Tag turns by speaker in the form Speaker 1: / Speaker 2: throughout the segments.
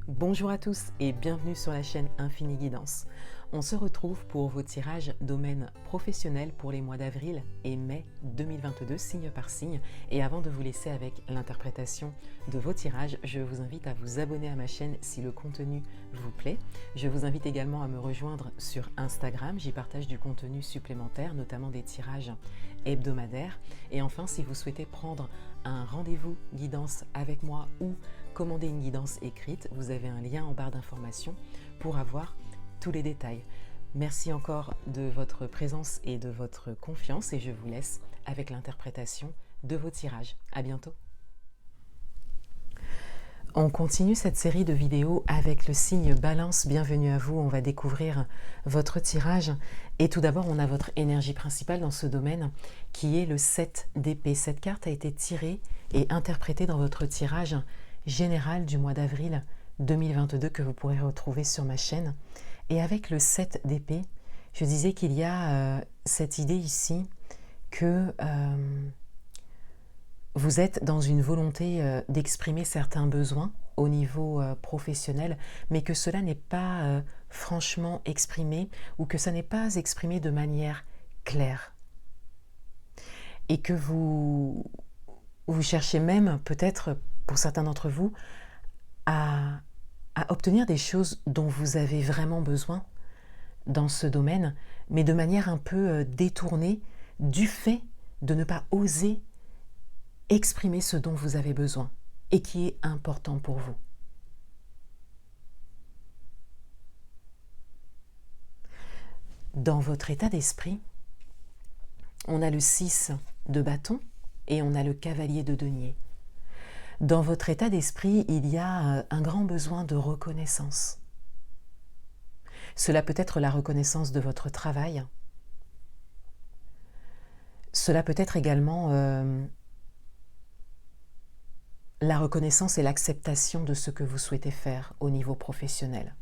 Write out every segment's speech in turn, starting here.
Speaker 1: Bonjour à tous et bienvenue sur la chaîne Infini Guidance. On se retrouve pour vos tirages domaine professionnel pour les mois d'avril et mai 2022, signe par signe. Et avant de vous laisser avec l'interprétation de vos tirages, je vous invite à vous abonner à ma chaîne si le contenu vous plaît. Je vous invite également à me rejoindre sur Instagram, j'y partage du contenu supplémentaire, notamment des tirages hebdomadaires. Et enfin, si vous souhaitez prendre un rendez-vous guidance avec moi ou commander une guidance écrite, vous avez un lien en barre d'informations pour avoir tous les détails. Merci encore de votre présence et de votre confiance et je vous laisse avec l'interprétation de vos tirages. À bientôt. On continue cette série de vidéos avec le signe Balance. Bienvenue à vous, on va découvrir votre tirage. Et tout d'abord, on a votre énergie principale dans ce domaine qui est le 7 d'épée. Cette carte a été tirée et interprétée dans votre tirage général du mois d'avril 2022 que vous pourrez retrouver sur ma chaîne. Et avec le 7 d'épée, je disais qu'il y a cette idée ici que vous êtes dans une volonté d'exprimer certains besoins au niveau professionnel, mais que cela n'est pas franchement exprimé ou que ça n'est pas exprimé de manière claire. Et que vous cherchez même, peut-être pour certains d'entre vous, à obtenir des choses dont vous avez vraiment besoin dans ce domaine, mais de manière un peu détournée du fait de ne pas oser exprimer ce dont vous avez besoin et qui est important pour vous. Dans votre état d'esprit, on a le 6 de bâton et on a le cavalier de denier. Dans votre état d'esprit, il y a un grand besoin de reconnaissance. Cela peut être la reconnaissance de votre travail. Cela peut être également la reconnaissance et l'acceptation de ce que vous souhaitez faire au niveau professionnel.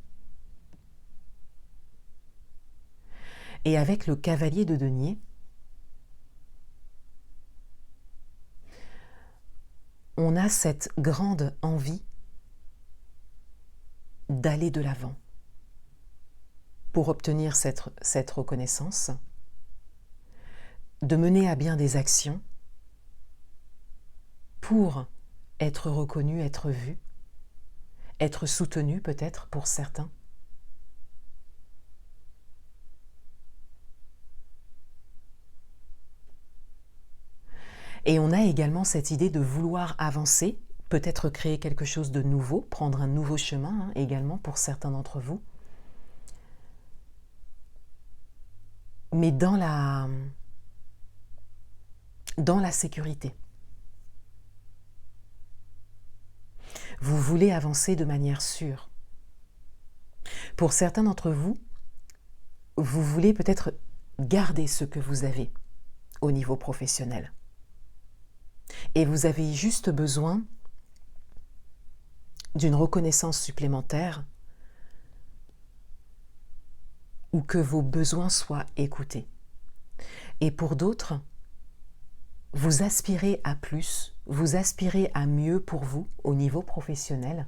Speaker 1: Et avec le cavalier de denier, on a cette grande envie d'aller de l'avant pour obtenir cette reconnaissance, de mener à bien des actions pour être reconnu, être vu, être soutenu peut-être pour certains. Et on a également cette idée de vouloir avancer, peut-être créer quelque chose de nouveau, prendre un nouveau chemin également pour certains d'entre vous. Mais dans la sécurité. Vous voulez avancer de manière sûre. Pour certains d'entre vous, vous voulez peut-être garder ce que vous avez au niveau professionnel. Et vous avez juste besoin d'une reconnaissance supplémentaire ou que vos besoins soient écoutés. Et pour d'autres, vous aspirez à plus, vous aspirez à mieux pour vous au niveau professionnel.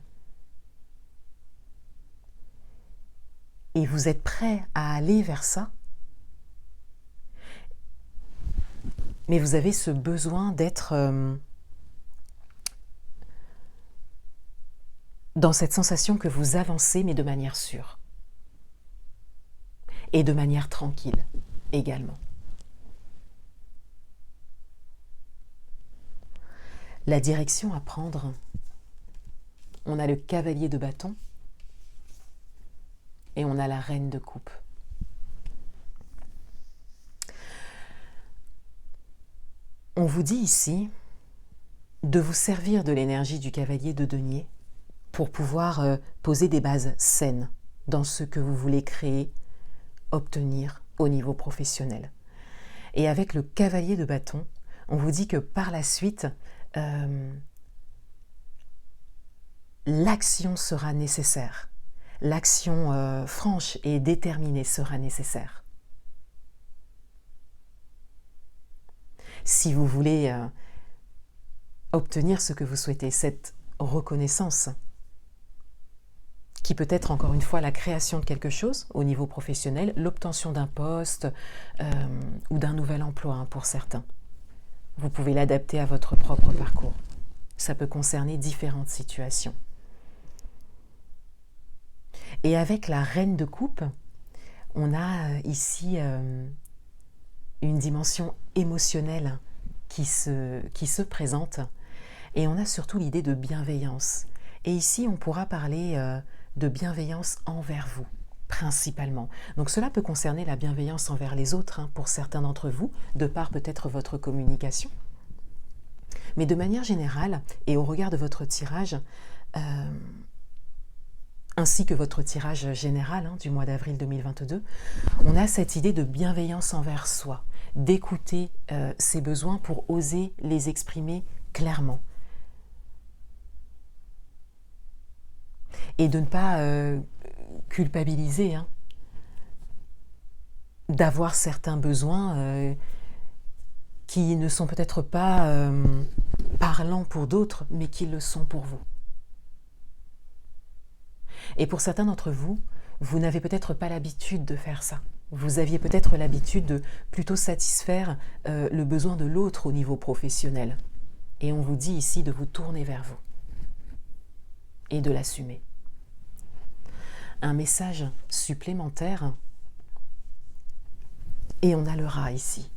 Speaker 1: Et vous êtes prêt à aller vers ça. Mais vous avez ce besoin d'être dans cette sensation que vous avancez, mais de manière sûre. Et de manière tranquille également. La direction à prendre, on a le cavalier de bâton et on a la reine de coupe. On vous dit ici de vous servir de l'énergie du cavalier de denier pour pouvoir poser des bases saines dans ce que vous voulez créer, obtenir au niveau professionnel. Et avec le cavalier de bâton, on vous dit que par la suite, l'action sera nécessaire. L'action franche et déterminée sera nécessaire. Si vous voulez obtenir ce que vous souhaitez, cette reconnaissance, qui peut être encore une fois la création de quelque chose au niveau professionnel, l'obtention d'un poste ou d'un nouvel emploi hein, pour certains. Vous pouvez l'adapter à votre propre parcours. Ça peut concerner différentes situations. Et avec la reine de coupe, on a ici une dimension émotionnelle qui se présente et on a surtout l'idée de bienveillance. Et ici, on pourra parler de bienveillance envers vous, principalement. Donc cela peut concerner la bienveillance envers les autres, hein, pour certains d'entre vous, de par peut-être votre communication. Mais de manière générale, et au regard de votre tirage, ainsi que votre tirage général hein, du mois d'avril 2022, on a cette idée de bienveillance envers soi, d'écouter ses besoins pour oser les exprimer clairement. Et de ne pas culpabiliser, hein, d'avoir certains besoins qui ne sont peut-être pas parlants pour d'autres, mais qui le sont pour vous. Et pour certains d'entre vous, vous n'avez peut-être pas l'habitude de faire ça. Vous aviez peut-être l'habitude de plutôt satisfaire le besoin de l'autre au niveau professionnel. Et on vous dit ici de vous tourner vers vous et de l'assumer. Un message supplémentaire, et on a le rat ici.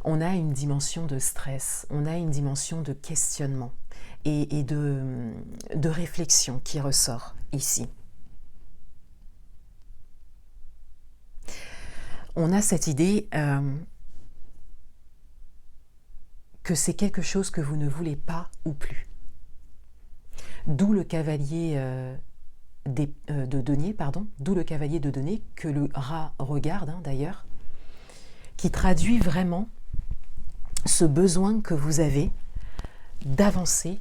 Speaker 1: On a une dimension de stress, on a une dimension de questionnement et de réflexion qui ressort ici. On a cette idée que c'est quelque chose que vous ne voulez pas ou plus. D'où le cavalier de denier, d'où le cavalier de denier que le rat regarde hein, d'ailleurs, qui traduit vraiment ce besoin que vous avez d'avancer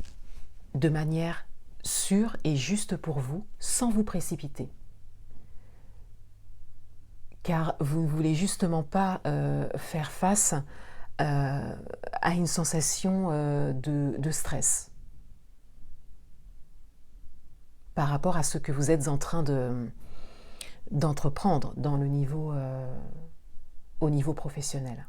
Speaker 1: de manière sûre et juste pour vous, sans vous précipiter. Car vous ne voulez justement pas faire face à une sensation de stress par rapport à ce que vous êtes en train d'entreprendre dans le niveau, au niveau professionnel.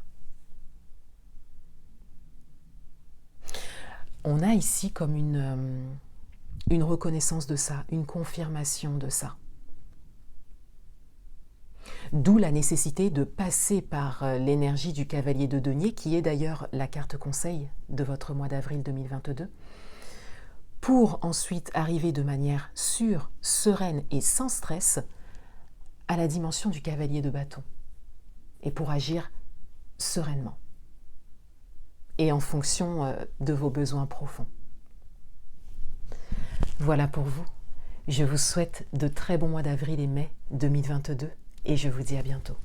Speaker 1: On a ici comme une reconnaissance de ça, une confirmation de ça. D'où la nécessité de passer par l'énergie du cavalier de denier, qui est d'ailleurs la carte conseil de votre mois d'avril 2022, pour ensuite arriver de manière sûre, sereine et sans stress à la dimension du cavalier de bâton, et pour agir sereinement et en fonction de vos besoins profonds. Voilà pour vous. Je vous souhaite de très bons mois d'avril et mai 2022 et je vous dis à bientôt.